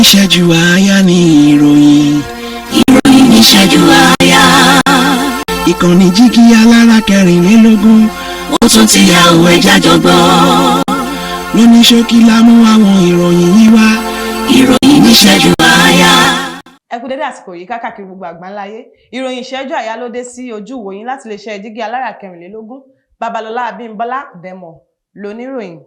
ìṣẹ́jú àáyá ni ìròyìn. Ìròyìn ní ìṣẹ́jú àáyá. Ìkànnì jígí alára 24. Ó tún ti yá òwe jájọgbọ́. Lóní ṣókí la mú àwọn ìròyìn yìí wá. Ìròyìn ní ìṣẹ́jú àáyá. Ẹ kú dédé àsìkò yìí káàkiri gbogbo àgbáńláyé. Ìròyìn ìṣẹ́jú àáyá ló dé sí ojú ìwòyìn láti iléeṣẹ́ jígí alára 24. Babalọlá Abímbọ́lá Dẹ̀mọ̀ lóníròyìn.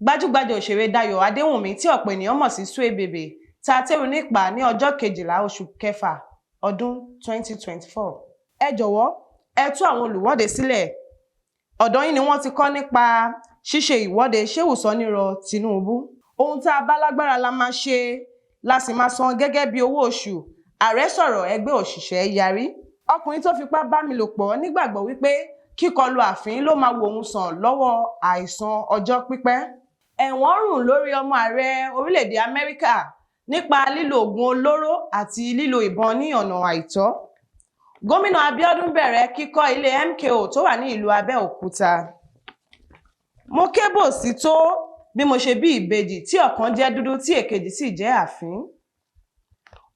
Gbajúgbajà òṣèré Dayọ̀ Adéwùnmí tí ọ̀pọ̀ ènìyàn mọ̀ sí Sway Baby ta tẹ́rù nípa ní ọjọ́ 12 oṣù kẹfà ọdún 2024. Ẹ jọ̀wọ́ ẹ tú àwọn olùwọ́de sílẹ̀. Ọ̀dọ̀ yín ni wọ́n ti kọ́ nípa ṣíṣe ìwọ́de Shehu Sọ́nírọ̀ Tinubu. Ohun tá a bá lágbára la máa ṣe, la sì máa san gẹ́gẹ́ bí owó oṣù. Ààrẹ sọ̀rọ̀ ẹgbẹ́ òṣìṣẹ́ yarí. Ọkùnrin tó fipá bá mi lò pọ̀ nígbàgbọ́ wípé kíkọlù ààfin ló máa wo òun sàn lọ́wọ́ àìsàn ọjọ́ pípẹ́. Ẹ̀wọ̀n rùn lórí ọmọ ààrẹ orílẹ̀-èdè Amẹ́ríkà nípa lílo oògùn olóró àti lílo ìbọn ní ọ̀nà àìtọ́. Gómìnà Abíọ́dún bẹ̀rẹ̀ kíkọ́ ilé MKO tó wà ní ìlú Abẹ́òkúta. Mo kébò sí tó bí mo ṣe bí ìbejì tí ọ̀kan jẹ́ dúdú tí èkejì sì jẹ́ àfín.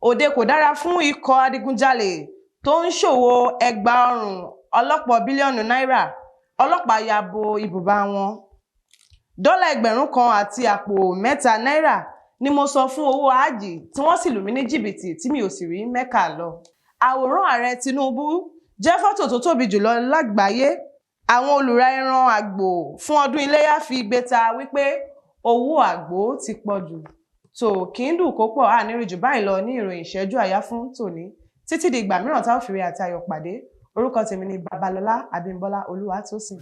Òde kò dára fún ikọ̀ adigunjalè tó ń ṣòwò ẹgbà ọrùn ọlọ́pọ̀ bílíọ̀nù náírà. Ọlọ́pàá ya bo ibùba wọn. Dọ́là 1000 kan àti àpò 3 náírà ni mo sọ fún owó àjì tí wọ́n sì lù mí ní jìbìtì tí mi ò sì rí Mẹ́kà lọ. Àwòrán ààrẹ Tinubu jẹ́ fọ́tò tó tóbi jùlọ lágbàáyé. Àwọn olùra ẹran àgbò fún ọdún iléyá fi igbe ta wípé owó àgbò ti pọ̀ jù. Tó kì í dùn kó pọ̀ àníri jù báyìí lọ ní ìròyìn ìṣẹ́jú àáyá fún tòní. Títí di ìgbà mìíràn tá ò fi rí àti ayọ̀ pàdé. Orúkọ tèmi ni Babalọlá Abímbọ́lá Olúwatósìn.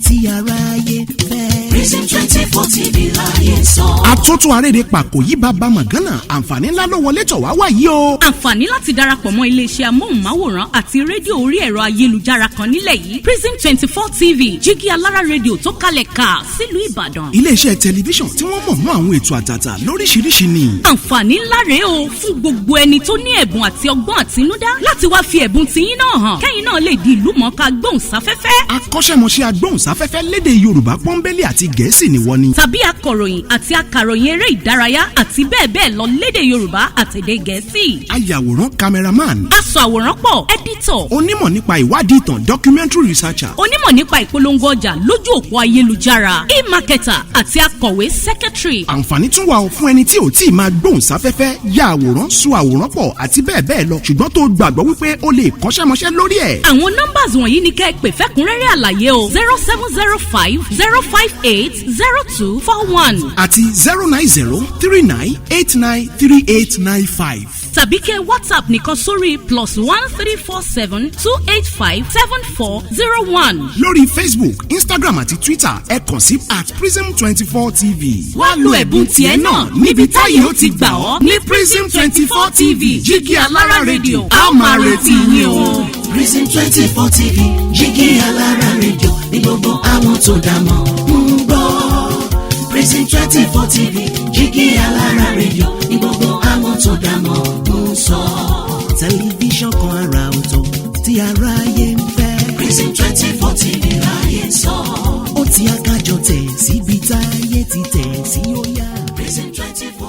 Tí aráyé fẹ́. Prison 24 TV láyé sọ. Àtúntò àrèrè pàkó yìí bàbá màgánà àǹfààní ńlá ló wọlé tọ̀ wá wá yìí o. Àǹfààní láti darapọ̀ mọ́ iléeṣẹ́ amóhùnmáwòrán àti rédíò orí ẹ̀rọ ayélujára kan nílẹ̀ yìí. Prison 24 TV jígí alára rédíò tó kalẹ̀ ká sílùú Ìbàdàn. Iléeṣẹ́ tẹlifíṣàn tí wọ́n mọ̀ mọ́ àwọn ètò àtàtà lóríṣiríṣi ni. Àǹfààní ńlá rèé o fún gbogbo ẹni tó ní ẹ̀bùn àti ọgbọ́n àtinúdá láti wá fi ẹ̀bùn tiyín náà hàn. Kẹ́yìn náà lè di ìlú mọ̀ọ́ká gbóhùnsáfẹ́fẹ́. Akọ́ṣẹ́mọṣẹ́ agbóhùnsáfẹ́fẹ́ lédè Yorùbá pọ́nbélé àti Gẹ̀ẹ́sì ni wọ́n ni. Tàbí akọ̀ròyìn àti akàròyìn eré ìdárayá àti bẹ́ẹ̀ bẹ́ẹ̀ lọ lédè Yorùbá àtèdè Gẹ̀ẹ́sì. Ayàwòrán cameraman. Aṣọ àwòrán pọ̀ editor. Onímọ̀ nípa ìwádìí ìtàn documentary researcher. Onímọ̀ nípa ìpolongo ọjà lójú òpó ayélujára. E-marketer àti akọ̀wé secretary. Àǹfààní tún wà fún ẹni tí ò tí ì máa gbóhùnsáfẹ́fẹ́ ya àwòrán so àwòrán pọ̀ àti bẹ́ẹ̀ bẹ́ẹ̀ lọ ṣùgbọ́n tó gbàgbọ́ wípé o lè kọ́ṣẹ́mọṣẹ́ lórí ẹ̀. Àwọn numbers wọ̀nyí ni kẹ́ ẹ pè fẹ́kúnrẹ́rẹ́ àlàyé o 0705 058 0241 àti 09039893895. tàbí kẹ́ WhatsApp nìkan sórí +1347 285 7401. lórí Facebook, Instagram àti Twitter ẹ kàn sí @prism24 TV. wá lo ẹ̀bùn tiẹ̀ náà níbi táyé ó ti gbà ọ́ ní Prism 24 TV jígí alára rédíò a máa retí yín o. Prison 24 TV jígí alára rédíò ní gbogbo àwọn tó dá mọ̀ ń gbọ́. Prison 24 TV jígí alára rédíò ní gbogbo àwọn tó dá mọ̀ ń sọ. Tẹlifíṣàn kan àrà ọ̀tọ̀ tí aráyé ń fẹ́. Prison 24 TV láyé sọ. Ó ti akájọ tẹ̀ síbi táyé ti tẹ̀ sí ó yá. Prison 24.